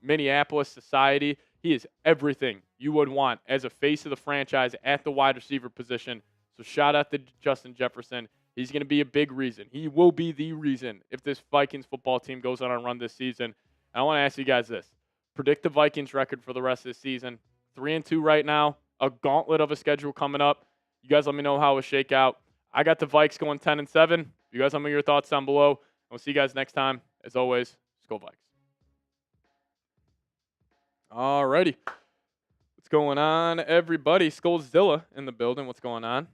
Minneapolis society. He is everything you would want as a face of the franchise at the wide receiver position. So shout out to Justin Jefferson. He's going to be a big reason. He will be the reason if this Vikings football team goes on a run this season. And I want to ask you guys this. Predict the Vikings record for the rest of the season. 3-2 right now. A gauntlet of a schedule coming up. You guys let me know how it will shake out. I got the Vikes going 10-7. You guys let me know your thoughts down below. We'll see you guys next time. As always, Skol Vikes. Alrighty. What's going on, everybody? Skolzilla in the building. What's going on?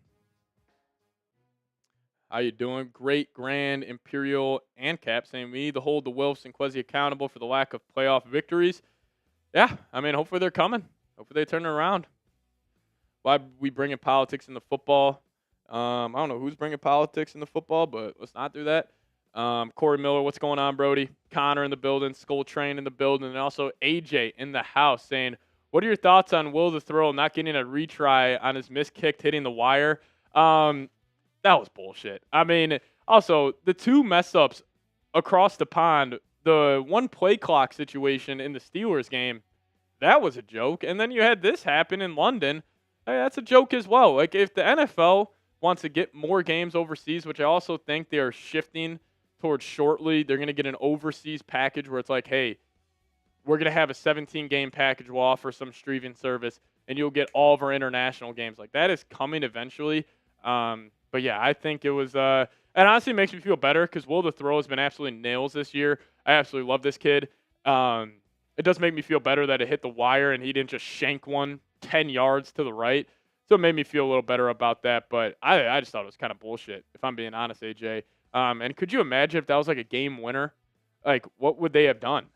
How you doing? Great, Grand, Imperial, and Cap saying we need to hold the Wilfs and Quezzy accountable for the lack of playoff victories. Yeah, I mean, hopefully they're coming. Hopefully they turn it around. why we bringing politics into football. I don't know who's bringing politics into football, but let's not do that. Corey Miller, what's going on, Brody? Connor in the building, Skull Train in the building, and also AJ in the house saying, what are your thoughts on Will the Throw not getting a retry on his missed kick hitting the wire? That was bullshit. I mean, also, the two mess-ups across the pond, the one play clock situation in the Steelers game, that was a joke. And then you had this happen in London. Hey, that's a joke as well. Like, if the NFL wants to get more games overseas, which I also think they are shifting towards shortly, they're going to get an overseas package where it's like, hey, we're going to have a 17-game package. We'll offer some streaming service, and you'll get all of our international games. Like, that is coming eventually. But, yeah, I think it was and honestly, it makes me feel better because Will the Throw has been absolutely nails this year. I absolutely love this kid. It does make me feel better that it hit the wire and he didn't just shank one 10 yards to the right. So it made me feel a little better about that. But I just thought it was kind of bullshit, if I'm being honest, AJ. And could you imagine if that was like a game winner? Like, what would they have done?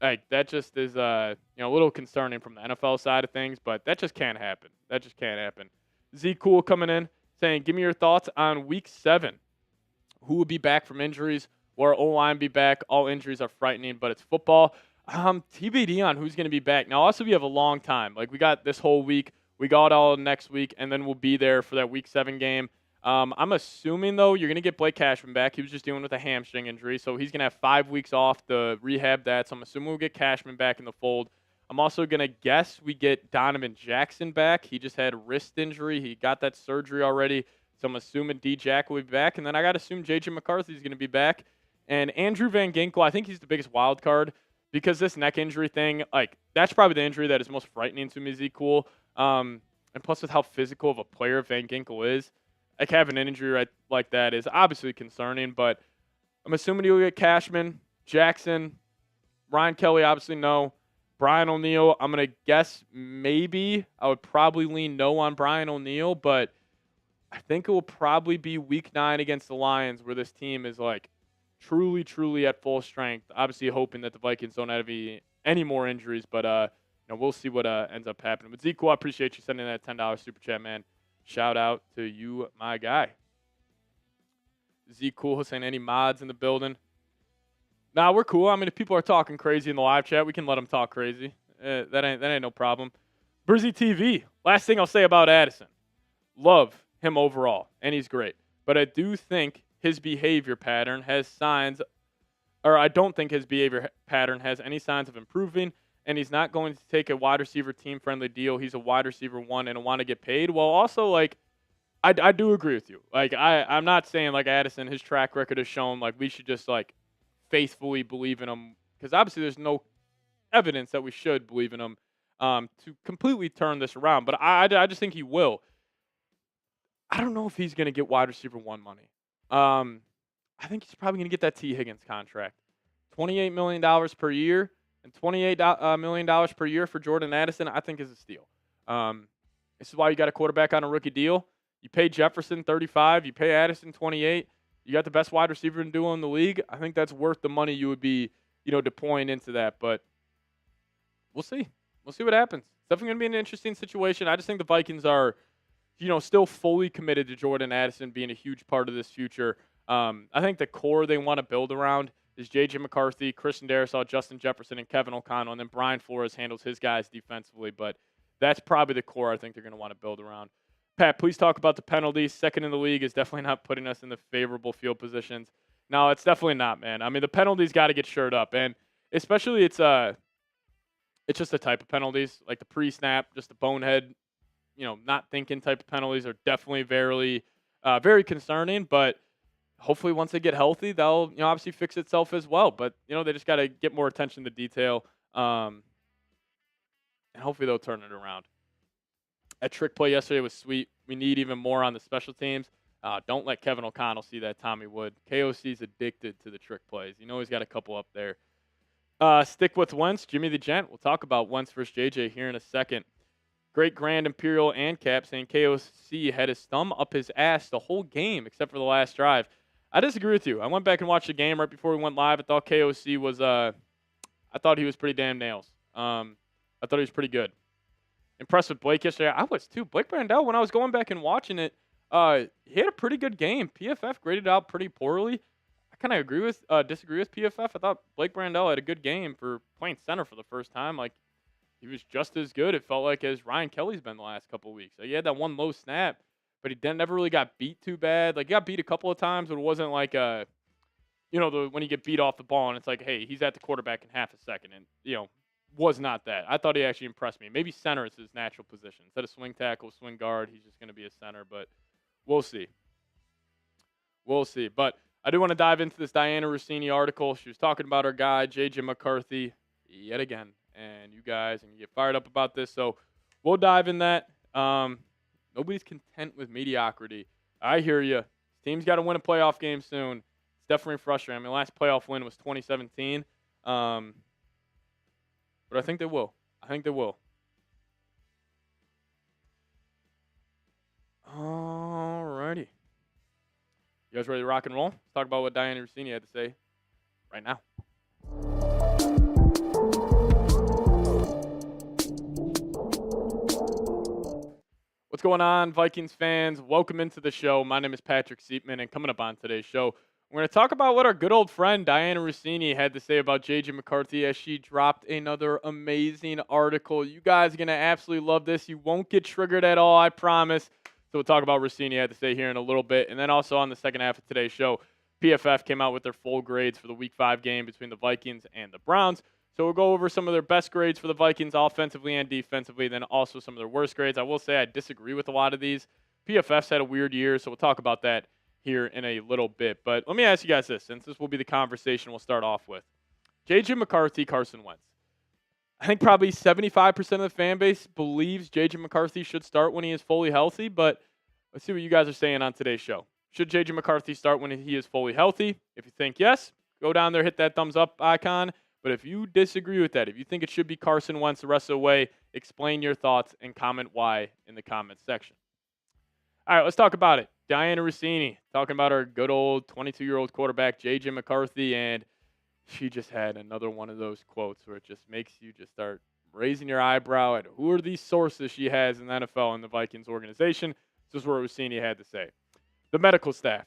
Like, that just is a little concerning from the NFL side of things, but that just can't happen. That just can't happen. Z Cool coming in saying, give me your thoughts on Week 7. Who will be back from injuries? Will our O-line be back? All injuries are frightening, but it's football. TBD on who's going to be back. Now, also, we have a long time. Like, we got this whole week. We got all next week, and then we'll be there for that Week 7 game. I'm assuming, though, you're going to get Blake Cashman back. He was just dealing with a hamstring injury, so he's going to have 5 weeks off to rehab that. So I'm assuming we'll get Cashman back in the fold. I'm also going to guess we get Donovan Jackson back. He just had a wrist injury. He got that surgery already. So I'm assuming D-Jack will be back. And then I got to assume J.J. McCarthy is going to be back. And Andrew Van Ginkel, I think he's the biggest wild card because this neck injury thing, like, that's probably the injury that is most frightening to me, Zeke. And plus with how physical of a player Van Ginkel is, like, having an injury like that is obviously concerning. But I'm assuming you'll get Cashman, Jackson, Ryan Kelly, obviously no. Brian O'Neill, I'm going to guess maybe. I would probably lean no on Brian O'Neill, but I think it will probably be Week 9 against the Lions where this team is, like, truly, truly at full strength. Obviously hoping that the Vikings don't have any more injuries, but we'll see what ends up happening. But Zeke, I appreciate you sending that $10 super chat, man. Shout out to you, my guy. Zeke Cool saying any mods in the building. Nah, we're cool. I mean, if people are talking crazy in the live chat, we can let them talk crazy. That ain't no problem. Brizzy TV. Last thing I'll say about Addison. Love him overall, and he's great. But I do think his behavior pattern has signs, or I don't think his behavior pattern has any signs of improving, and he's not going to take a wide receiver team-friendly deal. He's a wide receiver one and want to get paid. Well, also, like, I do agree with you. Like, I'm not saying, like, Addison, his track record has shown, like, we should just, like, faithfully believe in him, because obviously there's no evidence that we should believe in him to completely turn this around. But I just think he will. I don't know if he's going to get wide receiver one money. I think he's probably going to get that T. Higgins contract. $28 million per year and $28 million per year for Jordan Addison, I think is a steal. This is why you got a quarterback on a rookie deal. You pay Jefferson $35, you pay Addison $28. You got the best wide receiver duo in the league. I think that's worth the money you would be, deploying into that. But we'll see. We'll see what happens. It's definitely going to be an interesting situation. I just think the Vikings are, still fully committed to Jordan Addison being a huge part of this future. I think the core they want to build around is J.J. McCarthy, Christian Darrisaw, Justin Jefferson, and Kevin O'Connell. And then Brian Flores handles his guys defensively. But that's probably the core I think they're going to want to build around. Pat, please talk about the penalties. Second in the league is definitely not putting us in the favorable field positions. No, it's definitely not, man. I mean, the penalties got to get shored up, and especially it's just the type of penalties, like the pre-snap, just the bonehead, not thinking type of penalties are definitely very, very concerning. But hopefully, once they get healthy, they'll obviously fix itself as well. But they just got to get more attention to detail, and hopefully they'll turn it around. That trick play yesterday was sweet. We need even more on the special teams. Don't let Kevin O'Connell see that Tommy Wood. KOC's addicted to the trick plays. He's got a couple up there. Stick with Wentz, Jimmy the Gent. We'll talk about Wentz versus JJ here in a second. Great Grand Imperial and Cap saying KOC had his thumb up his ass the whole game except for the last drive. I disagree with you. I went back and watched the game right before we went live. I thought KOC was I thought he was pretty damn nails. I thought he was pretty good. impressed with Blake yesterday. I was too. Blake Brandel, when I was going back and watching it, he had a pretty good game. PFF graded out pretty poorly. I kind of disagree with PFF. I thought Blake Brandel had a good game for playing center for the first time. Like, he was just as good, it felt like, as Ryan Kelly's been the last couple of weeks. Like, he had that one low snap, but he never really got beat too bad. Like, he got beat a couple of times, but it wasn't like when you get beat off the ball and it's like, hey, he's at the quarterback in half a second, and was not that. I thought he actually impressed me. Maybe center is his natural position. Instead of swing tackle, swing guard, he's just going to be a center, but we'll see. We'll see. But I do want to dive into this Diana Russini article. She was talking about our guy, J.J. McCarthy, yet again. And you guys and you get fired up about this, so we'll dive in that. Nobody's content with mediocrity. I hear you. This team's got to win a playoff game soon. It's definitely frustrating. I mean, last playoff win was 2017. But I think they will. Alrighty. You guys ready to rock and roll? Let's talk about what Diana Russini had to say right now. What's going on, Vikings fans? Welcome into the show. My name is Patrick Siepman, and coming up on today's show, we're going to talk about what our good old friend Diana Russini had to say about J.J. McCarthy as she dropped another amazing article. You guys are going to absolutely love this. You won't get triggered at all, I promise. So we'll talk about Russini had to say here in a little bit. And then also on the second half of today's show, PFF came out with their full grades for the Week 5 game between the Vikings and the Browns. So we'll go over some of their best grades for the Vikings offensively and defensively, then also some of their worst grades. I will say I disagree with a lot of these. PFF's had a weird year, so we'll talk about that here in a little bit. But let me ask you guys this, since this will be the conversation we'll start off with. J.J. McCarthy, Carson Wentz. I think probably 75% of the fan base believes J.J. McCarthy should start when he is fully healthy, but let's see what you guys are saying on today's show. Should J.J. McCarthy start when he is fully healthy? If you think yes, go down there, hit that thumbs up icon. But if you disagree with that, if you think it should be Carson Wentz the rest of the way, explain your thoughts and comment why in the comments section. All right, let's talk about it. Diana Russini talking about our good old 22-year-old quarterback, J.J. McCarthy, and she just had another one of those quotes where it just makes you just start raising your eyebrow at who are these sources she has in the NFL and the Vikings organization. This is what Russini had to say. The medical staff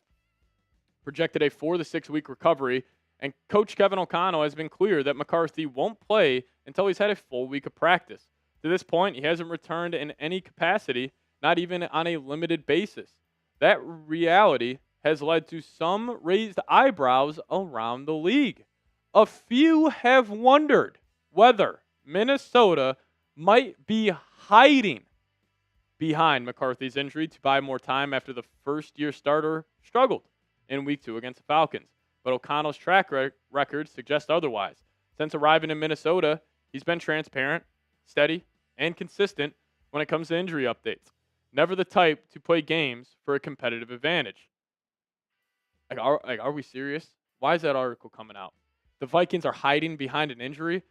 projected a 4 to 6 week recovery, and Coach Kevin O'Connell has been clear that McCarthy won't play until he's had a full week of practice. To this point, he hasn't returned in any capacity, not even on a limited basis. That reality has led to some raised eyebrows around the league. A few have wondered whether Minnesota might be hiding behind McCarthy's injury to buy more time after the first-year starter struggled in Week 2 against the Falcons. But O'Connell's track record suggests otherwise. Since arriving in Minnesota, he's been transparent, steady, and consistent when it comes to injury updates. Never the type to play games for a competitive advantage. Are we serious? Why is that article coming out? The Vikings are hiding behind an injury?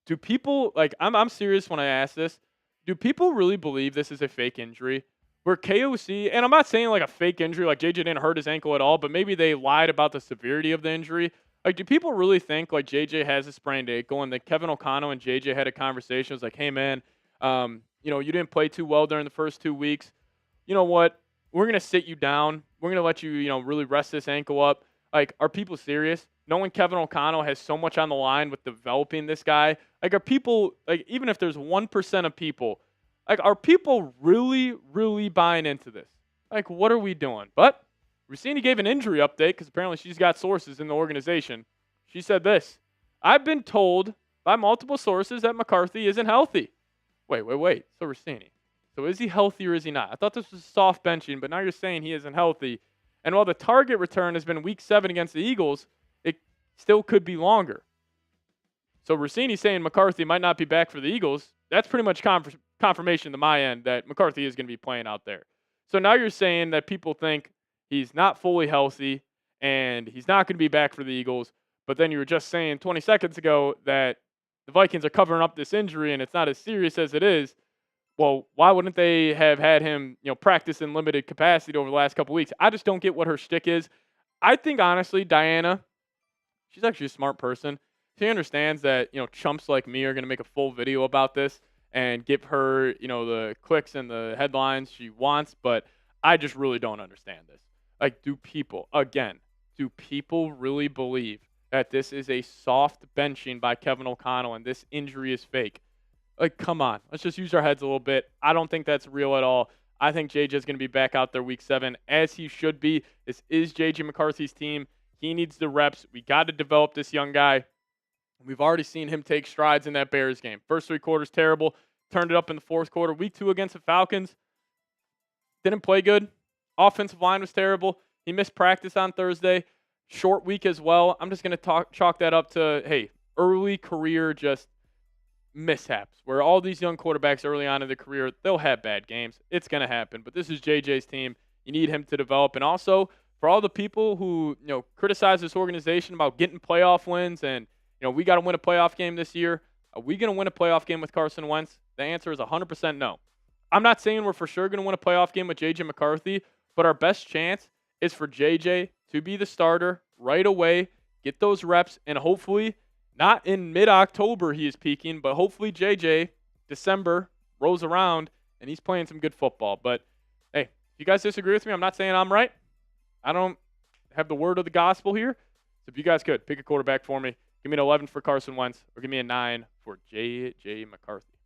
Do people, I'm serious when I ask this. Do people really believe this is a fake injury? Where KOC, and I'm not saying like a fake injury, like JJ didn't hurt his ankle at all, but maybe they lied about the severity of the injury. Do people really think like JJ has a sprained ankle and that Kevin O'Connell and JJ had a conversation? It was like, hey man, you didn't play too well during the first 2 weeks. You know what? We're going to sit you down. We're going to let you, really rest this ankle up. Are people serious? Knowing Kevin O'Connell has so much on the line with developing this guy, are people, even if there's 1% of people, are people really, really buying into this? What are we doing? But Russini gave an injury update because apparently she's got sources in the organization. She said this: I've been told by multiple sources that McCarthy isn't healthy. Wait. So Russini. So is he healthy or is he not? I thought this was soft benching, but now you're saying he isn't healthy. And while the target return has been Week 7 against the Eagles, it still could be longer. So Russini saying McCarthy might not be back for the Eagles, that's pretty much confirmation to my end that McCarthy is going to be playing out there. So now you're saying that people think he's not fully healthy and he's not going to be back for the Eagles, but then you were just saying 20 seconds ago that the Vikings are covering up this injury and it's not as serious as it is. Well, why wouldn't they have had him, practice in limited capacity over the last couple weeks? I just don't get what her shtick is. I think, honestly, Diana, she's actually a smart person. She understands that, chumps like me are going to make a full video about this. and give her, the clicks and the headlines she wants, but I just really don't understand this. Like, do people really believe that this is a soft benching by Kevin O'Connell and this injury is fake? Like, come on. Let's just use our heads a little bit. I don't think that's real at all. I think JJ is going to be back out there week 7, as he should be. This is JJ McCarthy's team. He needs the reps. We got to develop this young guy. We've already seen him take strides in that Bears game. First 3 quarters, terrible. Turned it up in the fourth quarter. Week 2 against the Falcons, didn't play good. Offensive line was terrible. He missed practice on Thursday. Short week as well. I'm just going to chalk that up to, hey, early career just mishaps, where all these young quarterbacks early on in their career, they'll have bad games. It's going to happen. But this is JJ's team. You need him to develop. And also, for all the people who, criticize this organization about getting playoff wins and, we got to win a playoff game this year. Are we going to win a playoff game with Carson Wentz? The answer is 100% no. I'm not saying we're for sure going to win a playoff game with JJ McCarthy, but our best chance is for JJ to be the starter right away, get those reps, and hopefully, not in mid-October he is peaking, but hopefully JJ, December, rolls around, and he's playing some good football. But, hey, if you guys disagree with me, I'm not saying I'm right. I don't have the word of the gospel here. So if you guys could, pick a quarterback for me. Give me an 11 for Carson Wentz, or give me a 9 for J.J. McCarthy.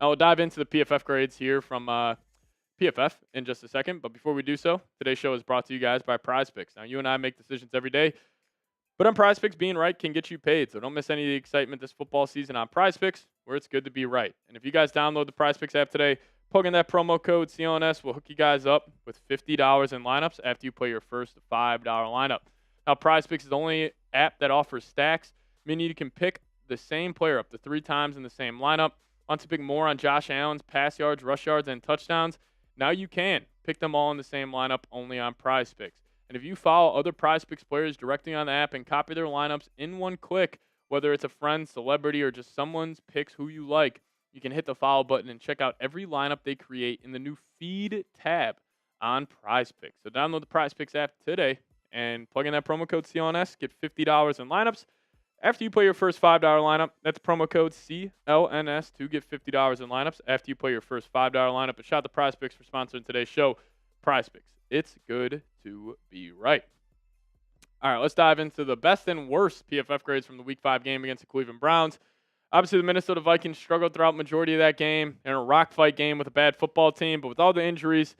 Now we'll dive into the PFF grades here from PFF in just a second. But before we do so, today's show is brought to you guys by PrizePicks. Now, you and I make decisions every day, but on PrizePicks, being right can get you paid. So don't miss any of the excitement this football season on PrizePicks, where it's good to be right. And if you guys download the PrizePicks app today, plug in that promo code CLNS. We'll hook you guys up with $50 in lineups after you play your first $5 lineup. Now, PrizePicks is the only app that offers stacks, meaning you can pick the same player up to 3 times in the same lineup. Want to pick more on Josh Allen's pass yards, rush yards, and touchdowns? Now you can. Pick them all in the same lineup only on PrizePicks. And if you follow other PrizePicks players directly on the app and copy their lineups in one click, whether it's a friend, celebrity, or just someone's picks who you like, you can hit the follow button and check out every lineup they create in the new Feed tab on PrizePicks. So download the PrizePicks app today and plug in that promo code CLNS. Get $50 in lineups. After you play your first $5 lineup, that's promo code CLNS to get $50 in lineups. After you play your first $5 lineup, a shout out to PrizePicks for sponsoring today's show. PrizePicks, it's good to be right. All right, let's dive into the best and worst PFF grades from the Week 5 game against the Cleveland Browns. Obviously, the Minnesota Vikings struggled throughout the majority of that game in a rock fight game with a bad football team, but with all the injuries,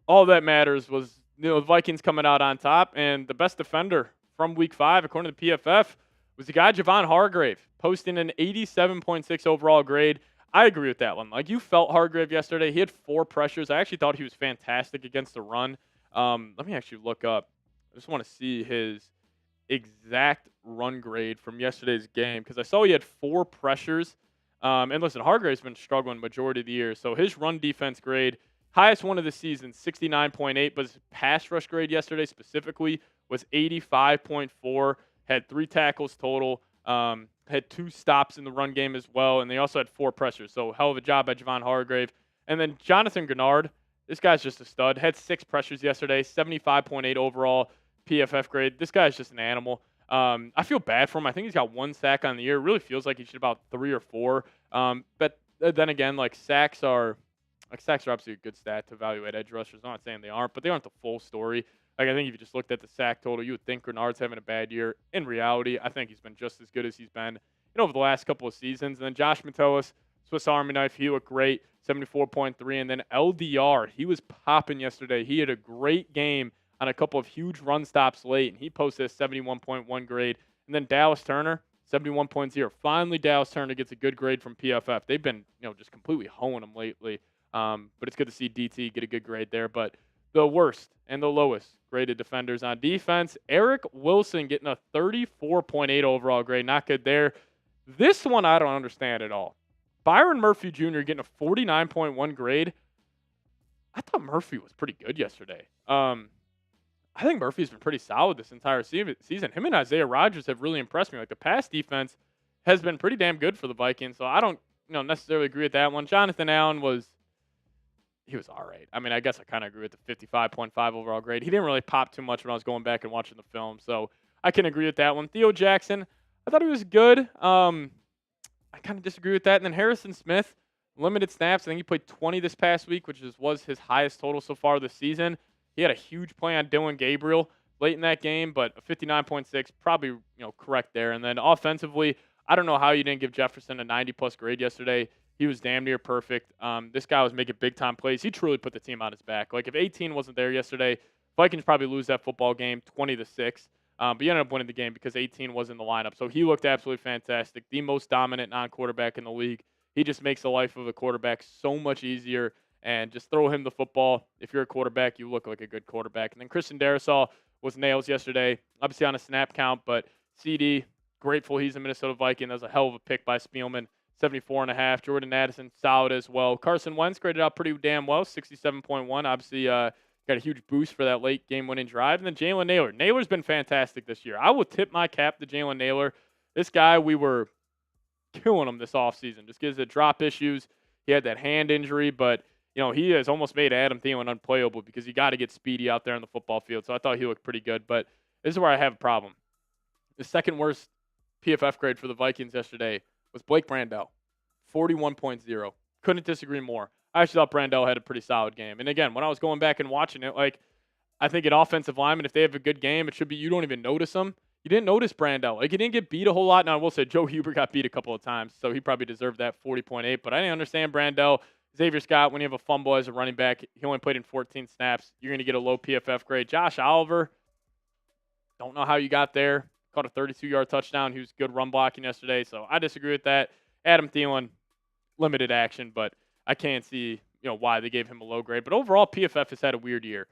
all that matters was the Vikings coming out on top, and the best defender from Week 5, according to the PFF, was the guy Javon Hargrave, posting an 87.6 overall grade. I agree with that one. Like, you felt Hargrave yesterday. He had 4 pressures. I actually thought he was fantastic against the run. Let me actually look up. I just want to see his exact run grade from yesterday's game because I saw he had 4 pressures. And listen, Hargrave's been struggling majority of the year. So his run defense grade, highest one of the season, 69.8, but his pass rush grade yesterday specifically was 85.4. Had 3 tackles total, had 2 stops in the run game as well, and they also had 4 pressures. So hell of a job by Javon Hargrave. And then Jonathan Grenard, this guy's just a stud. Had 6 pressures yesterday, 75.8 overall PFF grade. This guy's just an animal. I feel bad for him. I think he's got 1 sack on the year. It really feels like he should about 3 or 4. But then again, sacks are obviously a good stat to evaluate edge rushers. I'm not saying they aren't, but they aren't the full story. I think if you just looked at the sack total, you would think Grenard's having a bad year. In reality, I think he's been just as good as he's been over the last couple of seasons. And then Josh Metellus, Swiss Army knife, he looked great, 74.3. And then LDR, he was popping yesterday. He had a great game on a couple of huge run stops late, and he posted a 71.1 grade. And then Dallas Turner, 71.0. Finally, Dallas Turner gets a good grade from PFF. They've been, just completely hoeing him lately. But it's good to see DT get a good grade there. But the worst and the lowest graded defenders on defense, Eric Wilson getting a 34.8 overall grade. Not good there. This one I don't understand at all. Byron Murphy Jr. getting a 49.1 grade. I thought Murphy was pretty good yesterday. I think Murphy's been pretty solid this entire season. Him and Isaiah Rodgers have really impressed me. The pass defense has been pretty damn good for the Vikings, so I don't necessarily agree with that one. Jonathan Allen was all right. I guess I kind of agree with the 55.5 overall grade. He didn't really pop too much when I was going back and watching the film, so I can agree with that one. Theo Jackson, I thought he was good. I kind of disagree with that. And then Harrison Smith, limited snaps. I think he played 20 this past week, which was his highest total so far this season. He had a huge play on Dylan Gabriel late in that game, but a 59.6, probably correct there. And then offensively, I don't know how you didn't give Jefferson a 90-plus grade yesterday. He was damn near perfect. This guy was making big-time plays. He truly put the team on his back. Like, if 18 wasn't there yesterday, Vikings probably lose that football game 20-6. But you ended up winning the game because 18 was in the lineup. So he looked absolutely fantastic. The most dominant non-quarterback in the league. He just makes the life of a quarterback so much easier. And just throw him the football. If you're a quarterback, you look like a good quarterback. And then Christian Darrisaw was nails yesterday, obviously on a snap count. But CD, grateful he's a Minnesota Viking. That was a hell of a pick by Spielman. 74.5. Jordan Addison, solid as well. Carson Wentz graded out pretty damn well, 67.1. Obviously, got a huge boost for that late game-winning drive. And then Jalen Nailor. Nailor's been fantastic this year. I will tip my cap to Jalen Nailor. This guy, we were killing him this offseason. Just gives it drop issues. He had that hand injury, but he has almost made Adam Thielen unplayable because you got to get speedy out there on the football field. So I thought he looked pretty good. But this is where I have a problem. The second worst PFF grade for the Vikings yesterday was Blake Brandel, 41.0. Couldn't disagree more. I actually thought Brandel had a pretty solid game. And again, when I was going back and watching it, I think an offensive lineman, if they have a good game, it should be you don't even notice them. You didn't notice Brandel. He didn't get beat a whole lot. Now, I will say Joe Huber got beat a couple of times, so he probably deserved that 40.8. But I didn't understand Brandel. Xavier Scott, when you have a fumble as a running back, he only played in 14 snaps. You're going to get a low PFF grade. Josh Oliver, don't know how you got there. Caught a 32-yard touchdown. He was good run blocking yesterday, so I disagree with that. Adam Thielen, limited action, but I can't see why they gave him a low grade. But overall, PFF has had a weird year.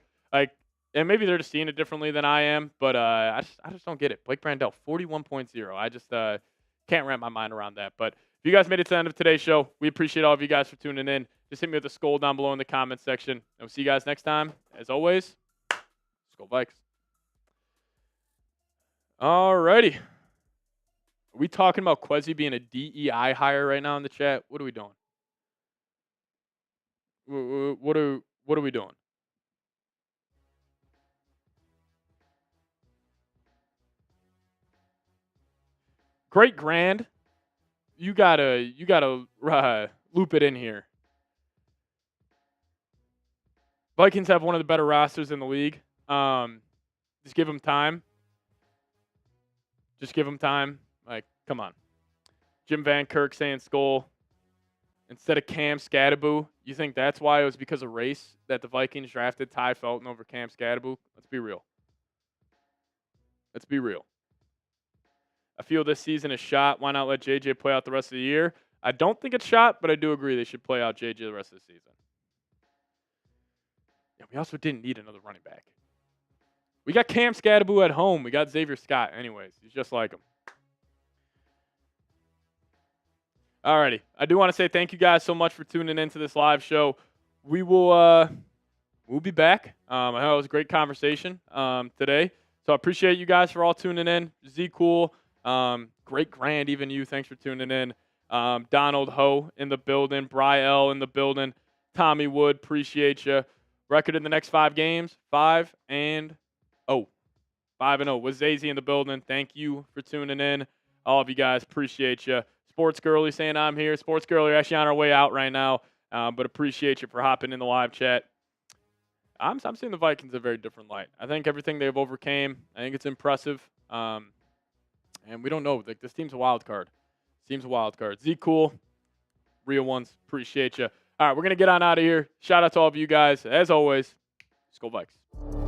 And maybe they're just seeing it differently than I am, but I just don't get it. Blake Brandel, 41.0. I just can't wrap my mind around that. But if you guys made it to the end of today's show, we appreciate all of you guys for tuning in. Just hit me with a skull down below in the comments section. And we'll see you guys next time. As always, Skull Vikes. All righty. Are we talking about Quezzy being a DEI hire right now in the chat? What are we doing? What are we doing? Great Grand. You gotta loop it in here. Vikings have one of the better rosters in the league. Just give them time. Just give them time. Come on. Jim Van Kirk saying Skull instead of Cam Scatterboo. You think that's why it was because of race that the Vikings drafted Ty Felton over Cam Scatterboo? Let's be real. Let's be real. I feel this season is shot. Why not let JJ play out the rest of the year? I don't think it's shot, but I do agree they should play out JJ the rest of the season. Yeah, we also didn't need another running back. We got Cam Scatterboo at home. We got Xavier Scott. Anyways, he's just like him. Alrighty. I do want to say thank you guys so much for tuning into this live show. We'll be back. I know it was a great conversation today. So I appreciate you guys for all tuning in. Z Cool. Great Grand, even you. Thanks for tuning in. Donald Ho in the building. Bry L in the building. Tommy Wood, appreciate you. Record in the next 5 games, 5-0. 5-0 with Zazy in the building. Thank you for tuning in. All of you guys, appreciate you. Sports Girlie saying I'm here. Sports Girlie, actually on our way out right now, but appreciate you for hopping in the live chat. I'm seeing the Vikings in a very different light. I think everything they've overcame, I think it's impressive. And we don't know. This team's a wild card. Z Cool, real ones, appreciate you. All right, we're going to get on out of here. Shout out to all of you guys. As always, Skull Vikes.